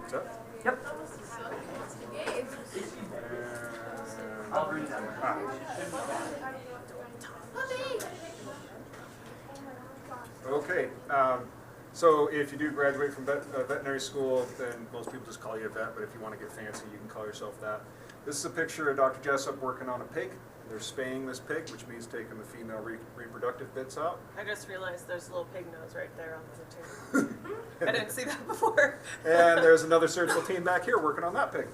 What's that? Yep. I'll bring them. Okay. So if you do graduate from veterinary school, then most people just call you a vet, but if you want to get fancy, you can call yourself that. This is a picture of Dr. Jessup working on a pig. They're spaying this pig, which means taking the female reproductive bits out. I just realized there's a little pig nose right there on the table. I didn't see that before. And there's another surgical team back here working on that pig.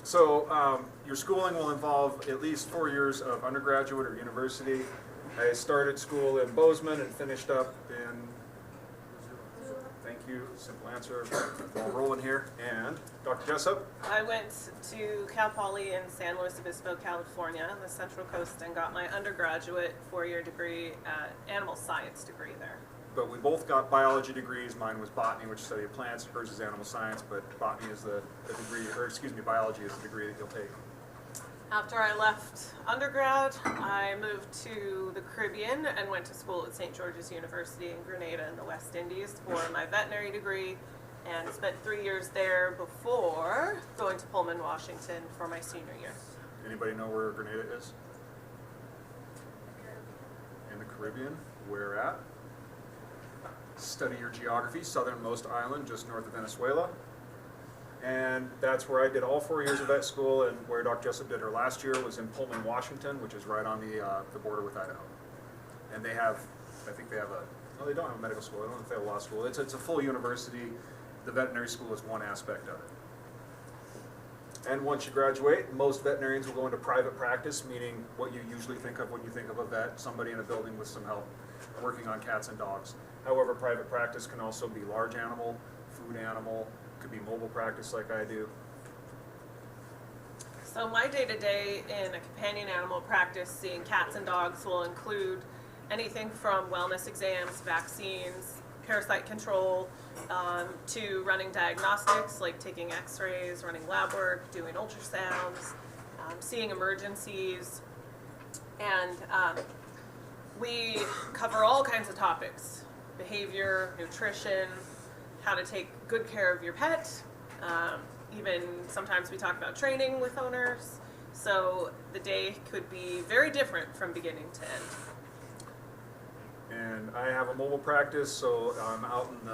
So your schooling will involve at least 4 years of undergraduate or university. I started school in Bozeman and finished up in, thank you, simple answer, while rolling here. And Dr. Jessup? I went to Cal Poly in San Luis Obispo, California, on the Central Coast, and got my undergraduate 4-year degree, animal science degree there. But we both got biology degrees. Mine was botany, which study of plants. Hers is animal science, but botany is the degree, or excuse me, biology is the degree that you'll take. After I left undergrad, I moved to the Caribbean and went to school at St. George's University in Grenada in the West Indies for my veterinary degree, and spent 3 years there before going to Pullman, Washington for my senior year. Anybody know where Grenada is? In the Caribbean. Where at? Study your geography. Southernmost island, just north of Venezuela. And that's where I did all 4 years of vet school, and where Dr. Jessup did her last year was in Pullman, Washington, which is right on the border with Idaho. And they have, I think they have a, no, they don't have a medical school. I don't know if they have a law school. It's a full university. The veterinary school is one aspect of it. And once you graduate, most veterinarians will go into private practice, meaning what you usually think of when you think of a vet, somebody in a building with some help, working on cats and dogs. However, private practice can also be large animal, food animal, could be mobile practice like I do. So my day-to-day in a companion animal practice seeing cats and dogs will include anything from wellness exams, vaccines, parasite control, to running diagnostics like taking x-rays, running lab work, doing ultrasounds, seeing emergencies, and we cover all kinds of topics: behavior, nutrition, how to take good care of your pet. Even sometimes we talk about training with owners. So the day could be very different from beginning to end. And I have a mobile practice, so I'm out in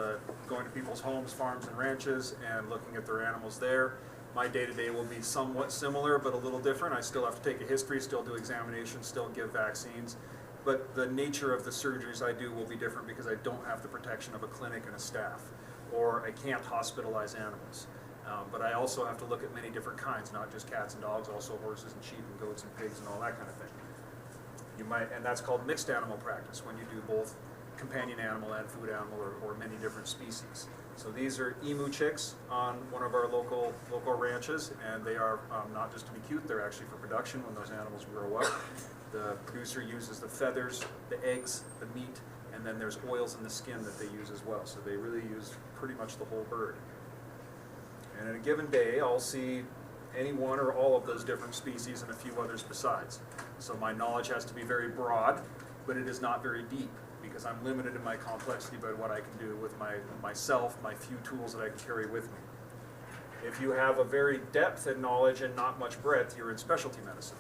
going to people's homes, farms, and ranches, and looking at their animals there. My day-to-day will be somewhat similar, but a little different. I still have to take a history, still do examinations, still give vaccines. But the nature of the surgeries I do will be different because I don't have the protection of a clinic and a staff, or I can't hospitalize animals. But I also have to look at many different kinds, not just cats and dogs, also horses and sheep and goats and pigs and all that kind of thing. You might, and that's called mixed animal practice, when you do both companion animal and food animal, or many different species. So these are emu chicks on one of our local ranches, and they are not just to be cute, they're actually for production when those animals grow up. The producer uses the feathers, the eggs, the meat, and then there's oils in the skin that they use as well. So they really use pretty much the whole bird. And in a given day, I'll see any one or all of those different species and a few others besides. So my knowledge has to be very broad, but it is not very deep, because I'm limited in my complexity by what I can do with myself, my few tools that I can carry with me. If you have a very depth in knowledge and not much breadth, you're in specialty medicine.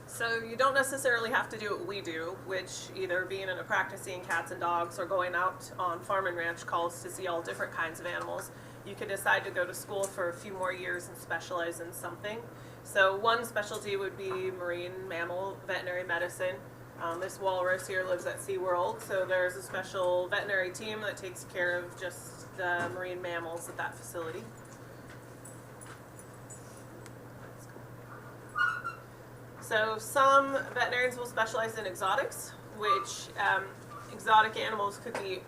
So you don't necessarily have to do what we do, which either being in a practice seeing cats and dogs or going out on farm and ranch calls to see all different kinds of animals. You could decide to go to school for a few more years and specialize in something. So one specialty would be marine mammal veterinary medicine. This walrus here lives at SeaWorld, so there's a special veterinary team that takes care of just the marine mammals at that facility. So some veterinarians will specialize in exotics, which exotic animals could be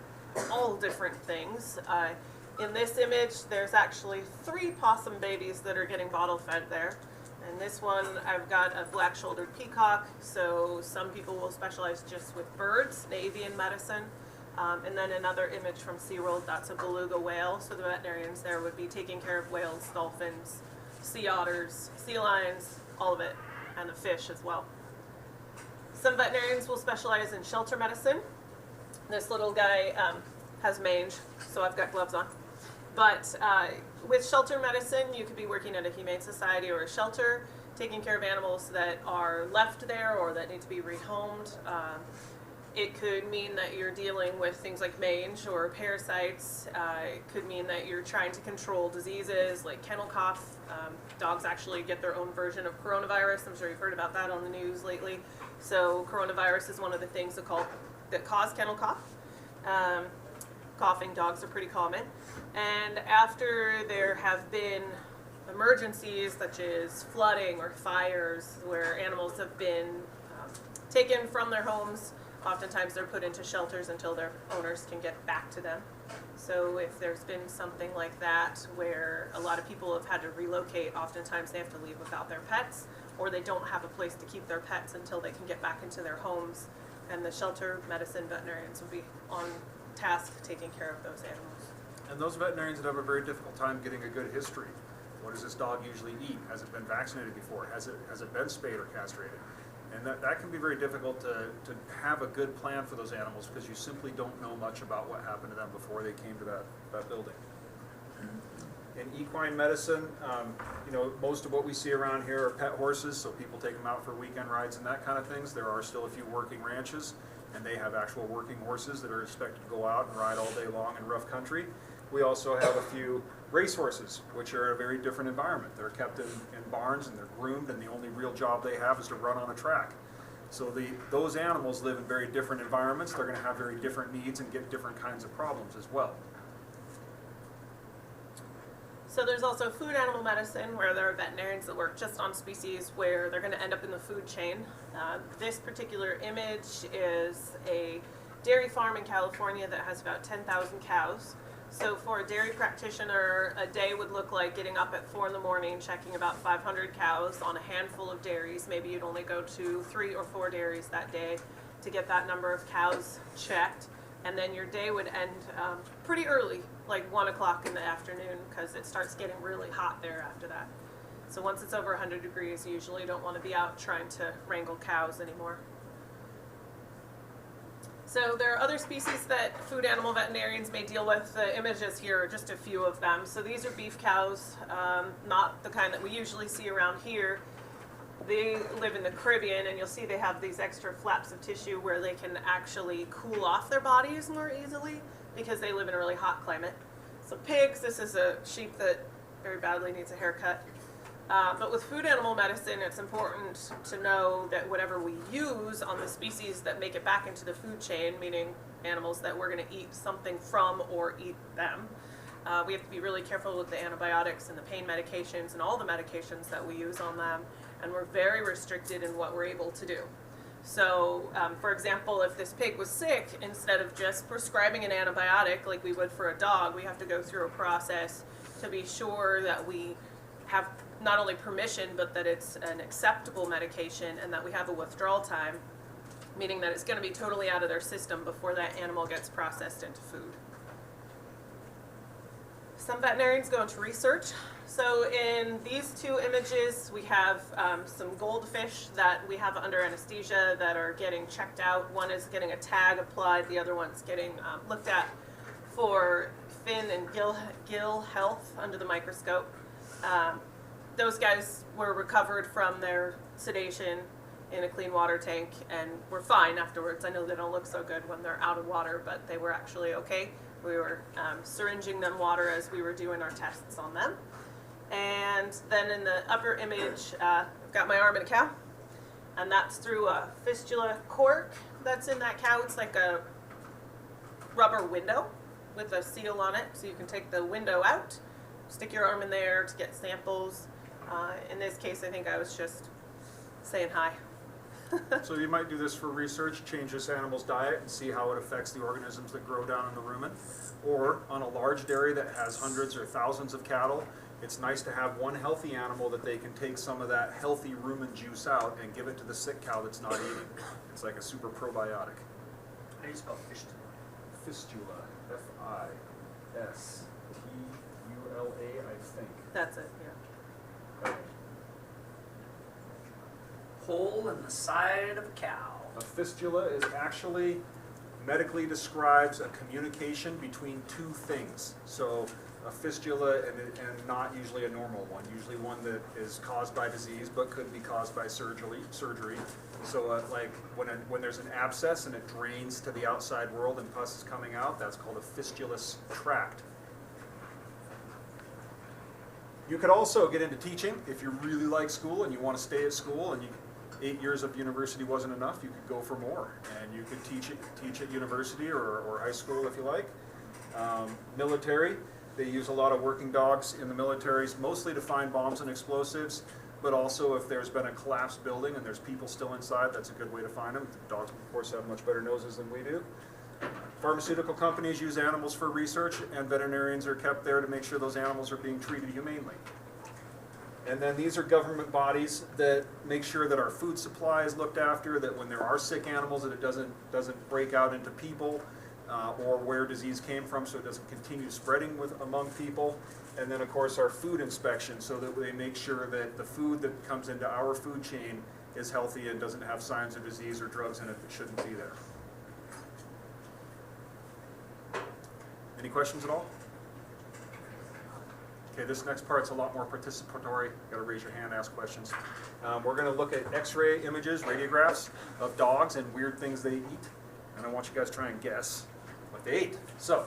all different things. In this image, there's actually 3 possum babies that are getting bottle fed there. And this one, I've got a black-shouldered peacock, so some people will specialize just with birds, in avian medicine. And then another image from SeaWorld, that's a beluga whale, so the veterinarians there would be taking care of whales, dolphins, sea otters, sea lions, all of it, and the fish as well. Some veterinarians will specialize in shelter medicine. This little guy has mange, so I've got gloves on. But with shelter medicine, you could be working at a humane society or a shelter, taking care of animals that are left there or that need to be rehomed. It could mean that you're dealing with things like mange or parasites. It could mean that you're trying to control diseases like kennel cough. Dogs actually get their own version of coronavirus. I'm sure you've heard about that on the news lately. So coronavirus is one of the things that cause kennel cough. Coughing dogs are pretty common. And after there have been emergencies such as flooding or fires where animals have been taken from their homes, oftentimes they're put into shelters until their owners can get back to them. So if there's been something like that where a lot of people have had to relocate, oftentimes they have to leave without their pets, or they don't have a place to keep their pets until they can get back into their homes. And the shelter medicine veterinarians will be on task taking care of those animals. And those veterinarians that have a very difficult time getting a good history. What does this dog usually eat? Has it been vaccinated before? Has it been spayed or castrated? And that can be very difficult to have a good plan for those animals because you simply don't know much about what happened to them before they came to that building. In equine medicine, most of what we see around here are pet horses, so people take them out for weekend rides and that kind of things. There are still a few working ranches, and they have actual working horses that are expected to go out and ride all day long in rough country. We also have a few race horses, which are a very different environment. They're kept in barns and they're groomed, and the only real job they have is to run on a track. So those animals live in very different environments. They're going to have very different needs and get different kinds of problems as well. So there's also food animal medicine, where there are veterinarians that work just on species where they're going to end up in the food chain. This particular image is a dairy farm in California that has about 10,000 cows. So for a dairy practitioner, a day would look like getting up at 4 in the morning, checking about 500 cows on a handful of dairies. Maybe you'd only go to 3 or 4 dairies that day to get that number of cows checked. And then your day would end pretty early, like 1 o'clock in the afternoon, because it starts getting really hot there after that. So once it's over 100 degrees, you usually don't want to be out trying to wrangle cows anymore. So there are other species that food animal veterinarians may deal with. The images here are just a few of them. So these are beef cows, not the kind that we usually see around here. They live in the Caribbean, and you'll see they have these extra flaps of tissue where they can actually cool off their bodies more easily because they live in a really hot climate. So pigs, this is a sheep that very badly needs a haircut. But with food animal medicine, it's important to know that whatever we use on the species that make it back into the food chain, meaning animals that we're going to eat something from or eat them, we have to be really careful with the antibiotics and the pain medications and all the medications that we use on them, and we're very restricted in what we're able to do. So, for example, if this pig was sick, instead of just prescribing an antibiotic like we would for a dog, we have to go through a process to be sure that we have not only permission, but that it's an acceptable medication and that we have a withdrawal time, meaning that it's going to be totally out of their system before that animal gets processed into food. Some veterinarians go into research. So in these two images, we have some goldfish that we have under anesthesia that are getting checked out. One is getting a tag applied, the other one's getting looked at for fin and gill health under the microscope. Those guys were recovered from their sedation in a clean water tank and were fine afterwards. I know they don't look so good when they're out of water, but they were actually okay. We were syringing them water as we were doing our tests on them. And then in the upper image, I've got my arm in a cow, and that's through a fistula cork that's in that cow. It's like a rubber window with a seal on it, so you can take the window out, stick your arm in there to get samples. In this case, I think I was just saying hi. So you might do this for research, change this animal's diet and see how it affects the organisms that grow down in the rumen. Or on a large dairy that has hundreds or thousands of cattle, it's nice to have one healthy animal that they can take some of that healthy rumen juice out and give it to the sick cow that's not eating. It's like a super probiotic. How do you spell fistula? Fistula, F-I-S-T-U-L-A, I think. That's it, yeah. Hole in the side of a cow. A fistula is actually medically describes a communication between two things. So a fistula and not usually a normal one, usually one that is caused by disease but could be caused by surgery. So like when there's an abscess and it drains to the outside world and pus is coming out, that's called a fistulous tract. You could also get into teaching if you really like school and you want to stay at school and 8 years of university wasn't enough, you could go for more. And you could teach at university or high school if you like. Military, they use a lot of working dogs in the militaries, mostly to find bombs and explosives, but also if there's been a collapsed building and there's people still inside, that's a good way to find them. Dogs, of course, have much better noses than we do. Pharmaceutical companies use animals for research, and veterinarians are kept there to make sure those animals are being treated humanely. And then these are government bodies that make sure that our food supply is looked after, that when there are sick animals that it doesn't break out into people, or where disease came from so it doesn't continue spreading among people. And then of course our food inspection, so that they make sure that the food that comes into our food chain is healthy and doesn't have signs of disease or drugs in it that shouldn't be there. Any questions at all? Okay, this next part's a lot more participatory. You've got to raise your hand, ask questions. We're going to look at x-ray images, radiographs of dogs and weird things they eat. And I want you guys to try and guess what they ate. So,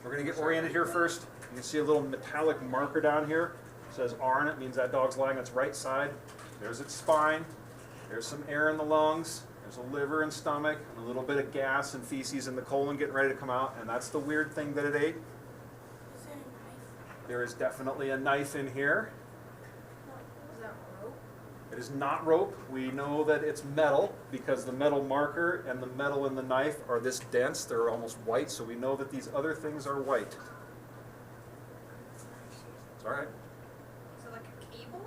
we're going to get oriented here first. You can see a little metallic marker down here. It says R on it, means that dog's lying on its right side. There's its spine. There's some air in the lungs. There's a liver and stomach, and a little bit of gas and feces in the colon getting ready to come out, and that's the weird thing that it ate. Is there a knife? There is definitely a knife in here. Is that rope? It is not rope. We know that it's metal because the metal marker and the metal in the knife are this dense. They're almost white, so we know that these other things are white. It's all right. Is it like a cable?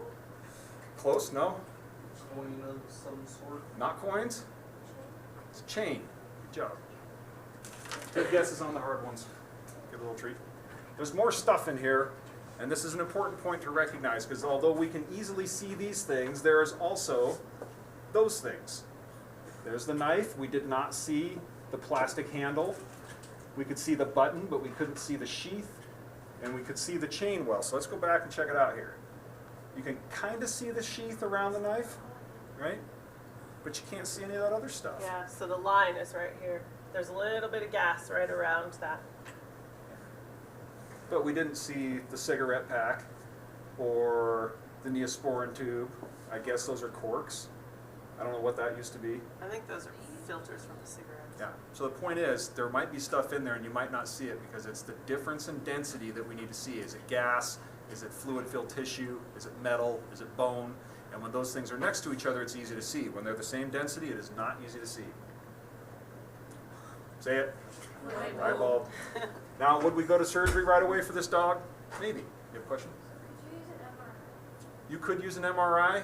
Close, no? Coin of some sort. Not coins. It's a chain. Good job. Good guesses on the hard ones. Give a little treat. There's more stuff in here, and this is an important point to recognize because although we can easily see these things, there is also those things. There's the knife. We did not see the plastic handle. We could see the button, but we couldn't see the sheath, and we could see the chain well. So let's go back and check it out here. You can kind of see the sheath around the knife, right? But you can't see any of that other stuff. Yeah, so the line is right here. There's a little bit of gas right around that. But we didn't see the cigarette pack or the Neosporin tube. I guess those are corks. I don't know what that used to be. I think those are filters from the cigarettes. Yeah. So the point is, there might be stuff in there and you might not see it because it's the difference in density that we need to see. Is it gas? Is it fluid-filled tissue? Is it metal? Is it bone? And when those things are next to each other, it's easy to see. When they're the same density, it is not easy to see. Say it. Light bulb. Now, would we go to surgery right away for this dog? Maybe. You have a question? You could use an MRI.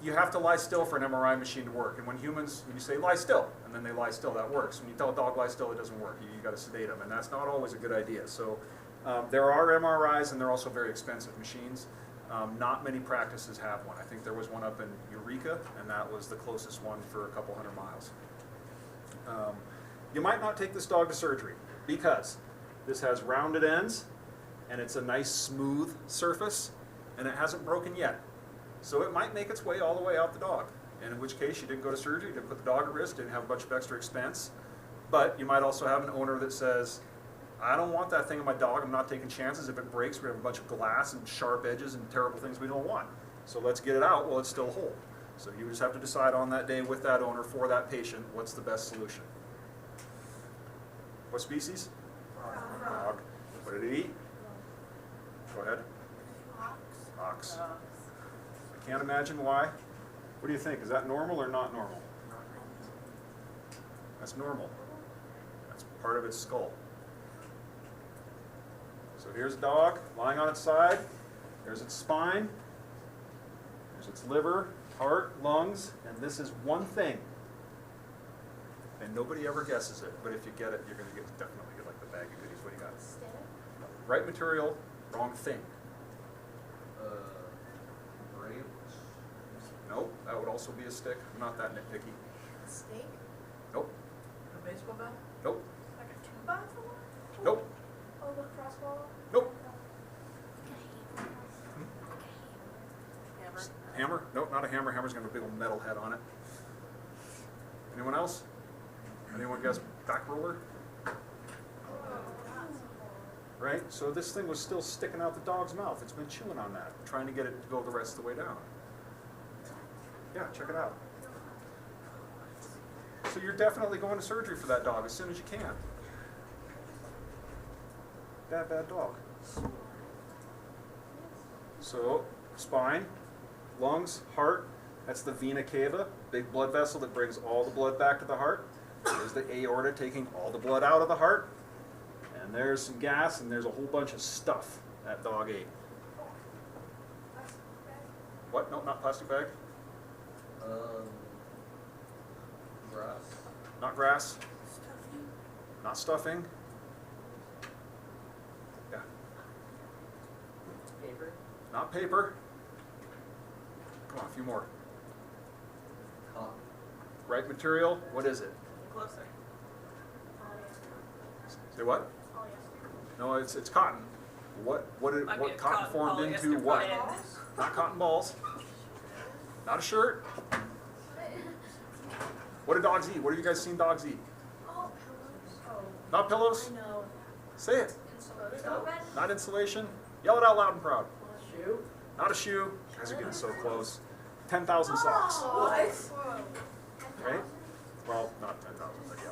You have to lie still for an MRI machine to work. And when you say lie still, and then they lie still, that works. When you tell a dog lie still, it doesn't work. You got to sedate them, and that's not always a good idea. So there are MRIs, and they're also very expensive machines. Not many practices have one. I think there was one up in Eureka, and that was the closest one for a couple 100 miles. You might not take this dog to surgery because this has rounded ends, and it's a nice smooth surface, and it hasn't broken yet. So it might make its way all the way out the dog, and in which case you didn't go to surgery, you didn't put the dog at risk, didn't have a bunch of extra expense. But you might also have an owner that says, I don't want that thing in my dog, I'm not taking chances. If it breaks, we have a bunch of glass and sharp edges and terrible things we don't want. So let's get it out while it's still whole. So you just have to decide on that day with that owner for that patient, what's the best solution. What species? Frog. What did it eat? Go ahead. Ox. I can't imagine why. What do you think? Is that normal or not normal? That's normal. That's part of its skull. So here's a dog lying on its side. There's its spine. There's its liver, heart, lungs, and this is one thing. And nobody ever guesses it, but if you get it, you're going to definitely get like the bag of goodies. What do you got? Right material, wrong thing. Grapes. Nope, that would also be a stick. I'm not that nitpicky. A steak? Nope, A baseball bat? nope, Like a 2x4? nope. Oh, with crossbow? Nope. Hammer. Hammer? Nope, not a hammer. Hammer's gonna have a big old metal head on it. Anyone else? Anyone guess back roller? Right? So this thing was still sticking out the dog's mouth. It's been chewing on that, trying to get it to go the rest of the way down. Yeah, check it out. So you're definitely going to surgery for that dog as soon as you can. Bad dog. So, spine, lungs, heart, that's the vena cava, big blood vessel that brings all the blood back to the heart. There's the aorta taking all the blood out of the heart. And there's some gas, and there's a whole bunch of stuff that dog ate. What? No, not plastic bag. Grass. Not grass. Not stuffing. Yeah. Paper. Not paper. Come on, a few more. Cotton. Right material. What is it? Closer. Say what? No, it's cotton. What Might be what a cotton formed polyester into what? blend. Not cotton balls. Not a shirt. What do dogs eat? What have you guys seen dogs eat? Oh, pillows. Oh, Not pillows? I know. Say it. Insulated. Not insulation. Yell it out loud and proud. Shoe. Not a shoe. You guys are getting so close. 10,000 socks. Right? Well, not 10,000, but yeah.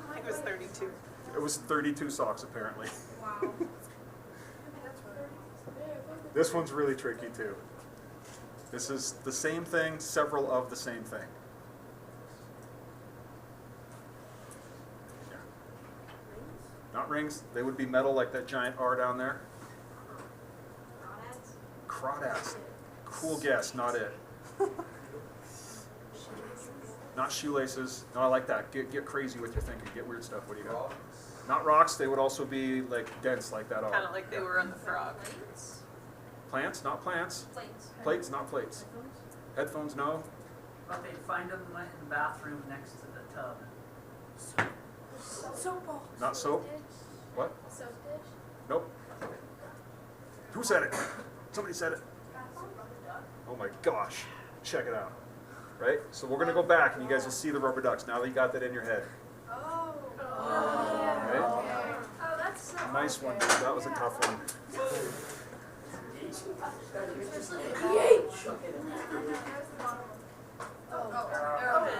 I think it was 32. It was 32 socks apparently. Wow. This one's really tricky too. This is the same thing, several of the same thing. Yeah. Not rings. They would be metal like that giant R down there. Crawdads. Cool guess, not it. Not shoelaces. No, I like that. Get crazy with your thinking. Get weird stuff. What do you got? Rocks. Not rocks. They would also be like dense like that R. Kind of like they were on the frog. Plants, not plants. Plates. Plates, not plates. Headphones, no. But they'd find them in the bathroom next to the tub. Soap balls. Not soap. What? Soap dish. Nope. Who said it? Somebody said it. Oh my gosh. Check it out. Right? So we're going to go back and you guys will see the rubber ducks now that you got that in your head. Oh. Right? Oh, that's so Nice one. okay. That was a tough one.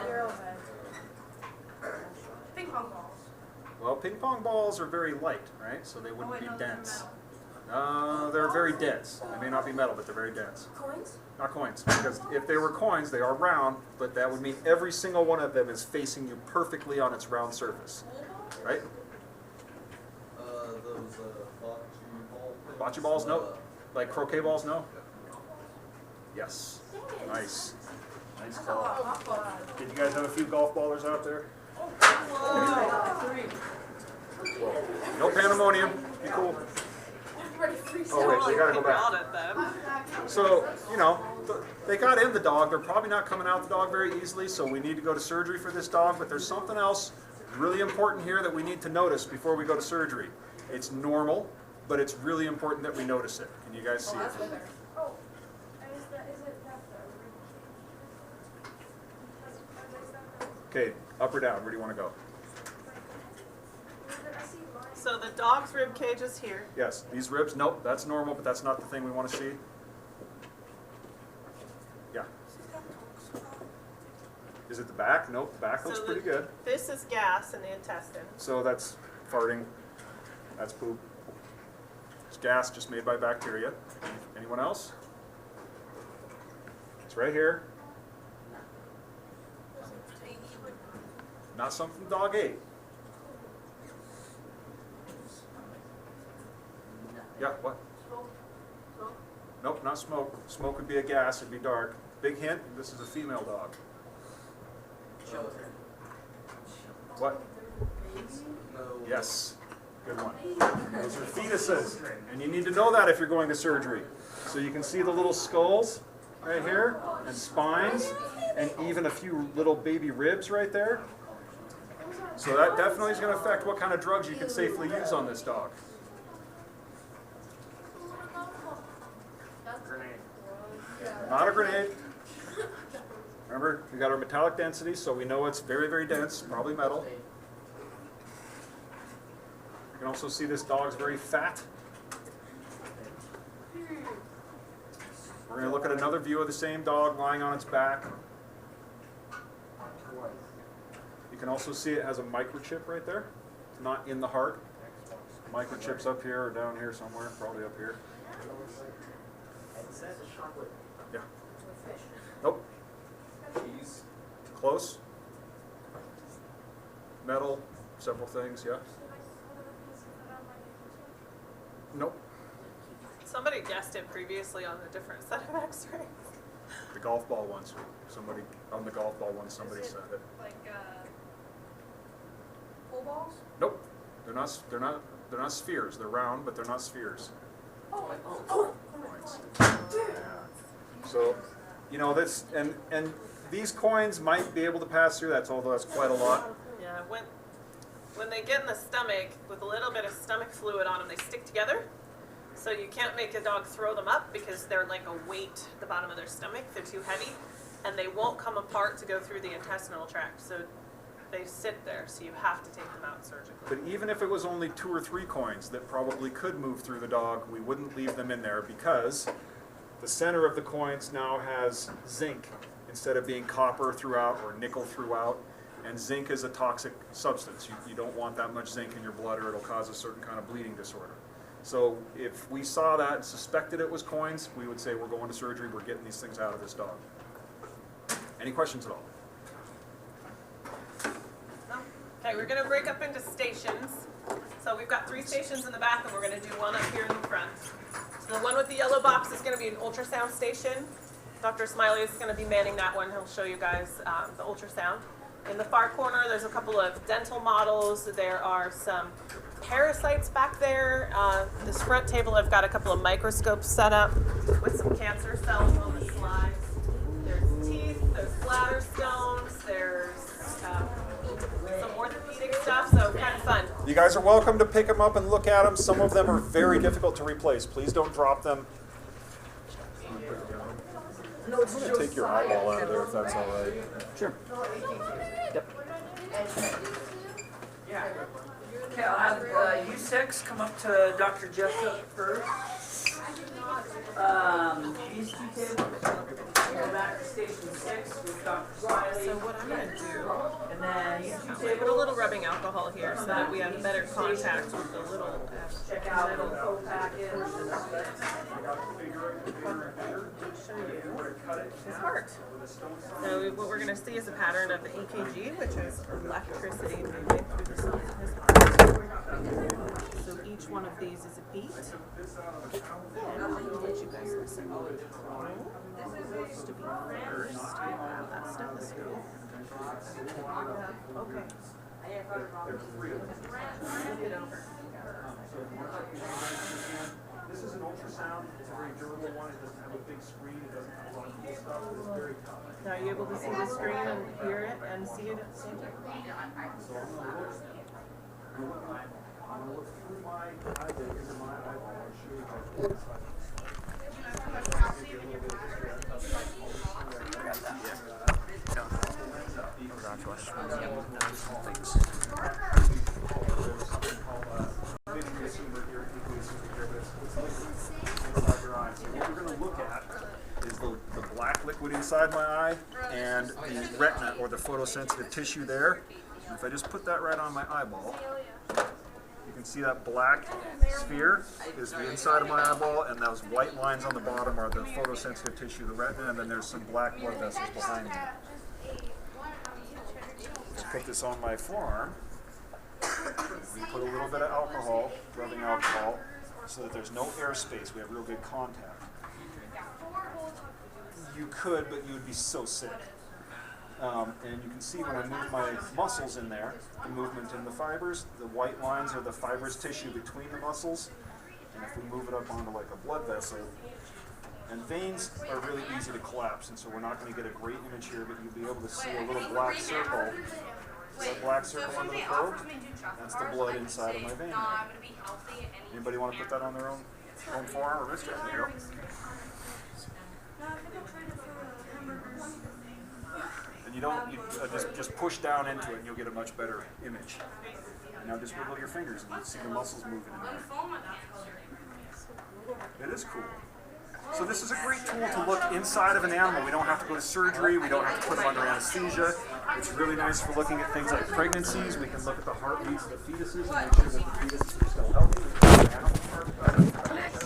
Arrowhead. Ping pong balls. Well, ping pong balls are very light, right? So they wouldn't wait, be no, they're dense. They're very dense. They may not be metal, but they're very dense. Coins? Not coins, because if they were coins, they are round, but that would mean every single one of them is facing you perfectly on its round surface, right? Those bocce ball things. Bocce balls, nope. Like croquet balls, no? Yes. Nice. Nice call. Did you guys have a few golf ballers out there? Whoa. No pandemonium. Be cool. Oh wait, we gotta go back. Got it then. So, you know, they got in the dog. They're probably not coming out the dog very easily, so we need to go to surgery for this dog. But there's something else really important here that we need to notice before we go to surgery. It's normal, but it's really important that we notice it. Can you guys see it? Oh, is it that Okay, up or down? Where do you want to go? So the dog's rib cage is here. Yes, these ribs, nope, that's normal, but that's not the thing we want to see. Yeah. Is it the back? Nope, the back looks So pretty good. This is gas in the intestine. So that's farting, that's poop. It's gas just made by bacteria. Anyone else? It's right here. Not something the dog ate. Yeah, what? Nope, not smoke. Smoke would be a gas, it'd be dark. Big hint, this is a female dog. What? No. Yes, good one. Those are fetuses, and you need to know that if you're going to surgery. So you can see the little skulls right here, and spines, and even a few little baby ribs right there. So that definitely is going to affect what kind of drugs you can safely use on this dog. Not a grenade. Remember, we got our metallic density, so we know it's very, very dense, probably metal. You can also see this dog's very fat. We're going to look at another view of the same dog lying on its back. You can also see it has a microchip right there. It's not in the heart. Microchip's up here or down here somewhere, probably up here. Yeah. Nope. Cheese. Close. Metal, several things, yeah. Nope. Somebody guessed it previously on a different set of x-rays. The golf ball ones. Somebody, on the golf ball one, somebody said it. Like, pool balls? Nope. They're not spheres. They're round, but they're not spheres. Coins. Yeah. So, you know, this, and these coins might be able to pass through that, although that's quite a lot. Yeah, when they get in the stomach with a little bit of stomach fluid on them, they stick together. So you can't make a dog throw them up because they're like a weight at the bottom of their stomach. They're too heavy, and they won't come apart to go through the intestinal tract. So they sit there, so you have to take them out surgically. But even if it was only 2 or 3 coins that probably could move through the dog, we wouldn't leave them in there because the center of the coins now has zinc instead of being copper throughout or nickel throughout. And zinc is a toxic substance. You don't want that much zinc in your blood or it'll cause a certain kind of bleeding disorder. So if we saw that and suspected it was coins, we would say we're going to surgery, we're getting these things out of this dog. Any questions at all? Okay, we're going to break up into stations. So we've got 3 stations in the back, and we're going to do one up here in the front. So the one with the yellow box is going to be an ultrasound station. Dr. Smiley is going to be manning that one. He'll show you guys the ultrasound. In the far corner, there's a couple of dental models. There are some parasites back there. This front table, I've got a couple of microscopes set up with some cancer cells on the slides. There's teeth, there's bladder stones, there's some orthopedic stuff, so kind of fun. You guys are welcome to pick them up and look at them. Some of them are very difficult to replace. Please don't drop them. I'm going to take your eyeball out of there if that's all right. Sure. Okay, I'll have U6 come up to Dr. Jessup first. These 2 tables, go back to station 6 with Dr. Smiley. So what I'm going to do, And then these 2 put a tables, little rubbing alcohol here so that we have better contact with the little check out the info package. show you his heart. So what we're going to see is a pattern of the EKG, which is electricity moving through the cells of his heart. So each one of these is a beat. And I'm going to get you guys a symbol. This is to be first. That stethoscope. Okay. Flip it over. This is an ultrasound. It's a very durable one. It doesn't have a big screen. It doesn't have a lot of cool stuff. It's very tough. Now, are you able to see the screen and hear it and see it at the same time? So I'm going to look through my eyelid into my eyeball and show you how it's What we're going to look at is the black liquid inside my eye and the retina or the photosensitive tissue there. And if I just put that right on my eyeball, you can see that black sphere is the inside of my eyeball, and those white lines on the bottom are the photosensitive tissue, the retina, and then there's some black blood vessels behind me. Just put this on my forearm. We put a little bit of alcohol, rubbing alcohol, so that there's no airspace. We have real good contact. You could, but you would be so sick. And you can see when I move my muscles in there, the movement in the fibers, the white lines are the fibrous tissue between the muscles. And if we move it up onto like a blood vessel, and veins are really easy to collapse, and so we're not going to get a great image here, but you'll be able to see a little black circle. That black circle under the probe, that's the blood inside of my vein. Anybody want to put that on their own forearm or wrist? There you go. No, I think I traded for hamburgers. And you don't, just push down into it and you'll get a much better image. And now just wiggle your fingers and you see the muscles moving in there. It is cool. So this is a great tool to look inside of an animal. We don't have to go to surgery. We don't have to put them under anesthesia. It's really nice for looking at things like pregnancies. We can look at the heartbeats of the fetuses and make sure that the fetuses are still healthy.